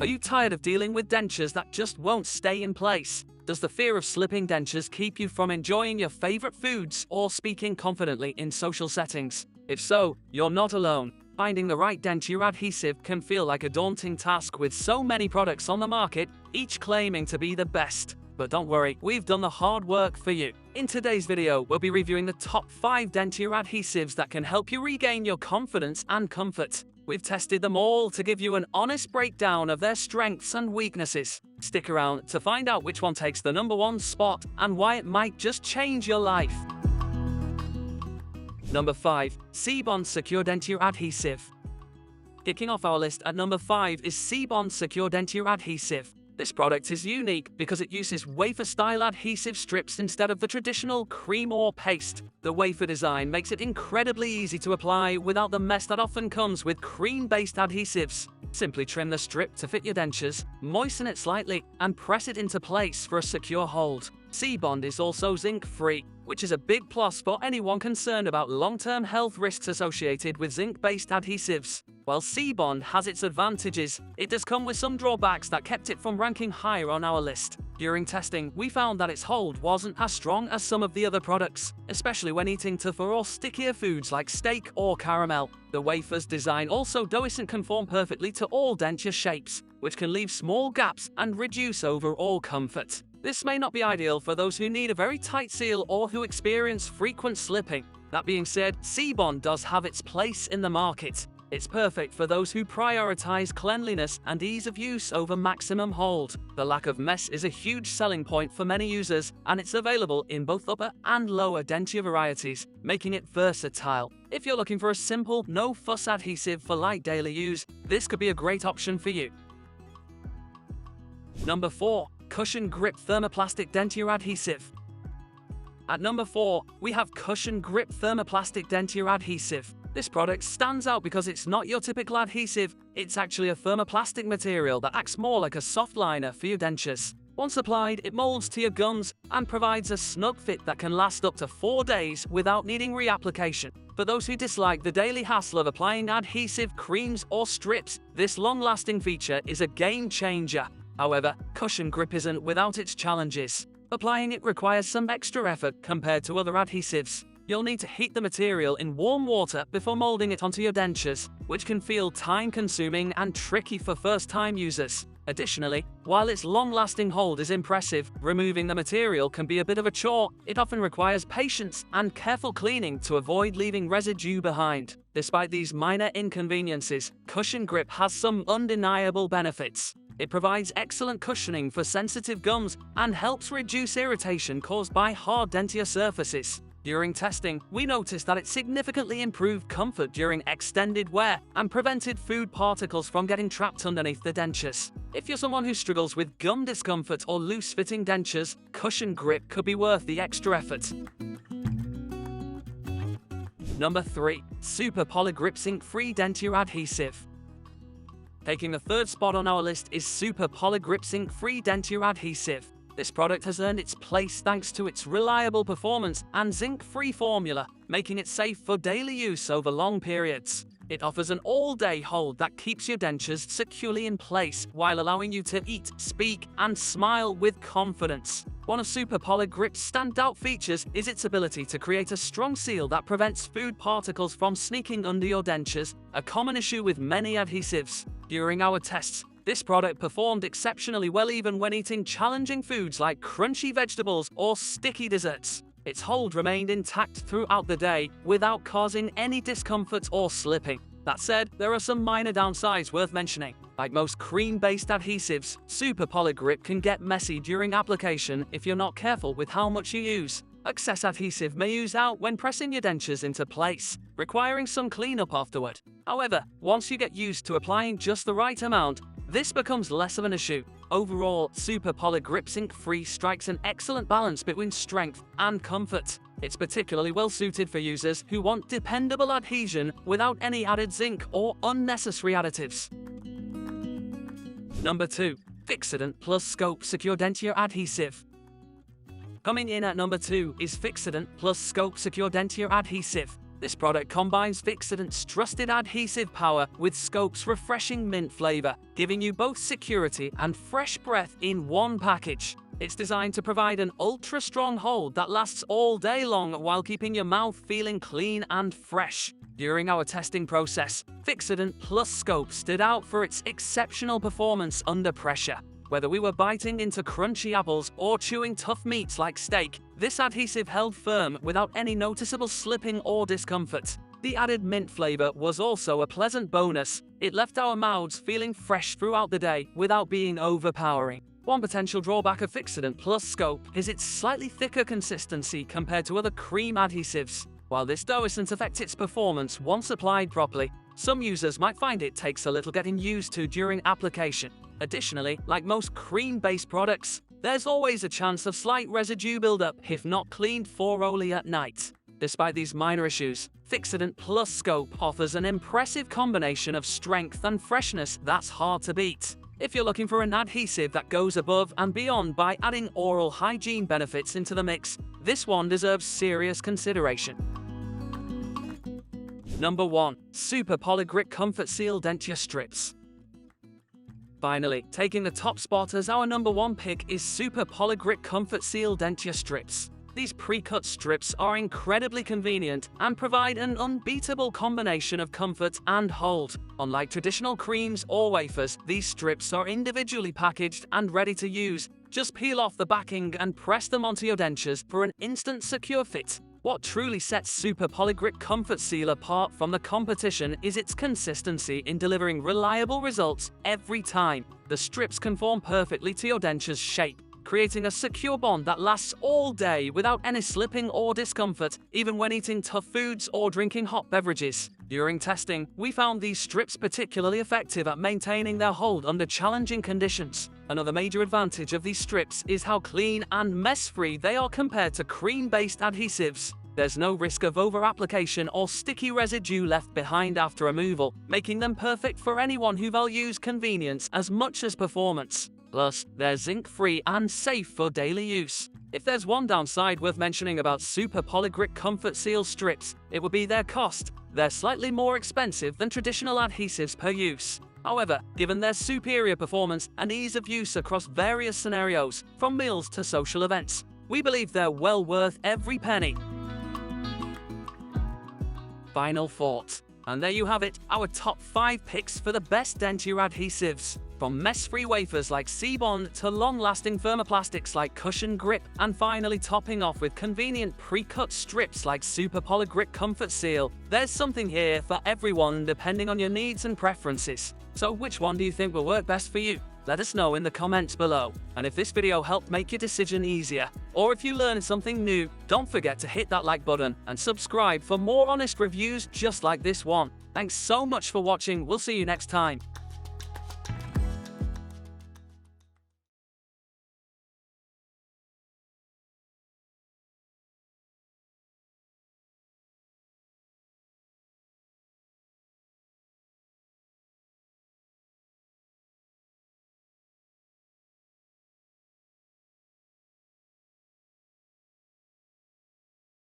Are you tired of dealing with dentures that just won't stay in place? Does the fear of slipping dentures keep you from enjoying your favorite foods or speaking confidently in social settings? If so, you're not alone. Finding the right denture adhesive can feel like a daunting task with so many products on the market, each claiming to be the best. But don't worry, we've done the hard work for you. In today's video, we'll be reviewing the top 5 denture adhesives that can help you regain your confidence and comfort. We've tested them all to give you an honest breakdown of their strengths and weaknesses. Stick around to find out which one takes the #1 spot and why it might just change your life. Number 5. Sebond Secure Denture Adhesive. Kicking off our list at number 5 is Sebond Secure Denture Adhesive. This product is unique because it uses wafer-style adhesive strips instead of the traditional cream or paste. The wafer design makes it incredibly easy to apply without the mess that often comes with cream-based adhesives. Simply trim the strip to fit your dentures, moisten it slightly, and press it into place for a secure hold. Sebond is also zinc-free, which is a big plus for anyone concerned about long-term health risks associated with zinc-based adhesives. While Sebond has its advantages, it does come with some drawbacks that kept it from ranking higher on our list. During testing, we found that its hold wasn't as strong as some of the other products, especially when eating tougher or stickier foods like steak or caramel. The wafer's design also doesn't conform perfectly to all denture shapes, which can leave small gaps and reduce overall comfort. This may not be ideal for those who need a very tight seal or who experience frequent slipping. That being said, Sebond does have its place in the market. It's perfect for those who prioritize cleanliness and ease of use over maximum hold. The lack of mess is a huge selling point for many users, and it's available in both upper and lower denture varieties, making it versatile. If you're looking for a simple, no-fuss adhesive for light daily use, this could be a great option for you. Number 4. Cushion Grip Thermoplastic Denture Adhesive. At number 4, we have Cushion Grip Thermoplastic Denture Adhesive. This product stands out because it's not your typical adhesive, it's actually a thermoplastic material that acts more like a soft liner for your dentures. Once applied, it molds to your gums and provides a snug fit that can last up to 4 days without needing reapplication. For those who dislike the daily hassle of applying adhesive, creams or strips, this long-lasting feature is a game changer. However, Cushion Grip isn't without its challenges. Applying it requires some extra effort compared to other adhesives. You'll need to heat the material in warm water before molding it onto your dentures, which can feel time-consuming and tricky for first-time users. Additionally, while its long-lasting hold is impressive, removing the material can be a bit of a chore. It often requires patience and careful cleaning to avoid leaving residue behind. Despite these minor inconveniences, Cushion Grip has some undeniable benefits. It provides excellent cushioning for sensitive gums and helps reduce irritation caused by hard denture surfaces. During testing, we noticed that it significantly improved comfort during extended wear and prevented food particles from getting trapped underneath the dentures. If you're someone who struggles with gum discomfort or loose-fitting dentures, Cushion Grip could be worth the extra effort. Number 3. Super Poligrip Zinc-Free Denture Adhesive. Taking the 3rd spot on our list is Super Poligrip Zinc-Free Denture Adhesive. This product has earned its place thanks to its reliable performance and zinc-free formula, making it safe for daily use over long periods. It offers an all-day hold that keeps your dentures securely in place while allowing you to eat, speak, and smile with confidence. One of Super Poligrip's standout features is its ability to create a strong seal that prevents food particles from sneaking under your dentures, a common issue with many adhesives. During our tests, this product performed exceptionally well even when eating challenging foods like crunchy vegetables or sticky desserts. Its hold remained intact throughout the day without causing any discomfort or slipping. That said, there are some minor downsides worth mentioning. Like most cream-based adhesives, Super Poligrip can get messy during application if you're not careful with how much you use. Excess adhesive may ooze out when pressing your dentures into place, requiring some cleanup afterward. However, once you get used to applying just the right amount, this becomes less of an issue. Overall, Super Poligrip Zinc-Free strikes an excellent balance between strength and comfort. It's particularly well suited for users who want dependable adhesion without any added zinc or unnecessary additives. Number 2. Fixodent Plus Scope Secure Denture Adhesive. Coming in at number 2 is Fixodent Plus Scope Secure Denture Adhesive. This product combines Fixodent's trusted adhesive power with Scope's refreshing mint flavor, giving you both security and fresh breath in one package. It's designed to provide an ultra-strong hold that lasts all day long while keeping your mouth feeling clean and fresh. During our testing process, Fixodent plus Scope stood out for its exceptional performance under pressure. Whether we were biting into crunchy apples or chewing tough meats like steak, this adhesive held firm without any noticeable slipping or discomfort. The added mint flavor was also a pleasant bonus. It left our mouths feeling fresh throughout the day without being overpowering. One potential drawback of Fixodent plus Scope is its slightly thicker consistency compared to other cream adhesives. While this doesn't affect its performance once applied properly, some users might find it takes a little getting used to during application. Additionally, like most cream-based products, there's always a chance of slight residue buildup if not cleaned thoroughly at night. Despite these minor issues, Fixodent plus Scope offers an impressive combination of strength and freshness that's hard to beat. If you're looking for an adhesive that goes above and beyond by adding oral hygiene benefits into the mix, this one deserves serious consideration. Number 1. Super Poligrip Comfort Seal Denture Strips. Finally, taking the top spot as our number 1 pick is Super Poligrip Comfort Seal Denture Strips. These pre-cut strips are incredibly convenient and provide an unbeatable combination of comfort and hold. Unlike traditional creams or wafers, these strips are individually packaged and ready to use. Just peel off the backing and press them onto your dentures for an instant secure fit. What truly sets Super Poligrip Comfort Seal apart from the competition is its consistency in delivering reliable results every time. The strips conform perfectly to your denture's shape, creating a secure bond that lasts all day without any slipping or discomfort, even when eating tough foods or drinking hot beverages. During testing, we found these strips particularly effective at maintaining their hold under challenging conditions. Another major advantage of these strips is how clean and mess-free they are compared to cream-based adhesives. There's no risk of over-application or sticky residue left behind after removal, making them perfect for anyone who values convenience as much as performance. Plus, they're zinc-free and safe for daily use. If there's one downside worth mentioning about Super Poligrip Comfort Seal strips, it would be their cost. They're slightly more expensive than traditional adhesives per use. However, given their superior performance and ease of use across various scenarios, from meals to social events, we believe they're well worth every penny. Final thoughts. And there you have it, our top 5 picks for the best denture adhesives. From mess-free wafers like Seabond to long-lasting thermoplastics like Cushion Grip, and finally topping off with convenient pre-cut strips like Super Poligrip Comfort Seal. There's something here for everyone depending on your needs and preferences. So which one do you think will work best for you? Let us know in the comments below. And if this video helped make your decision easier, or if you learned something new, don't forget to hit that like button and subscribe for more honest reviews just like this one. Thanks so much for watching, we'll see you next time.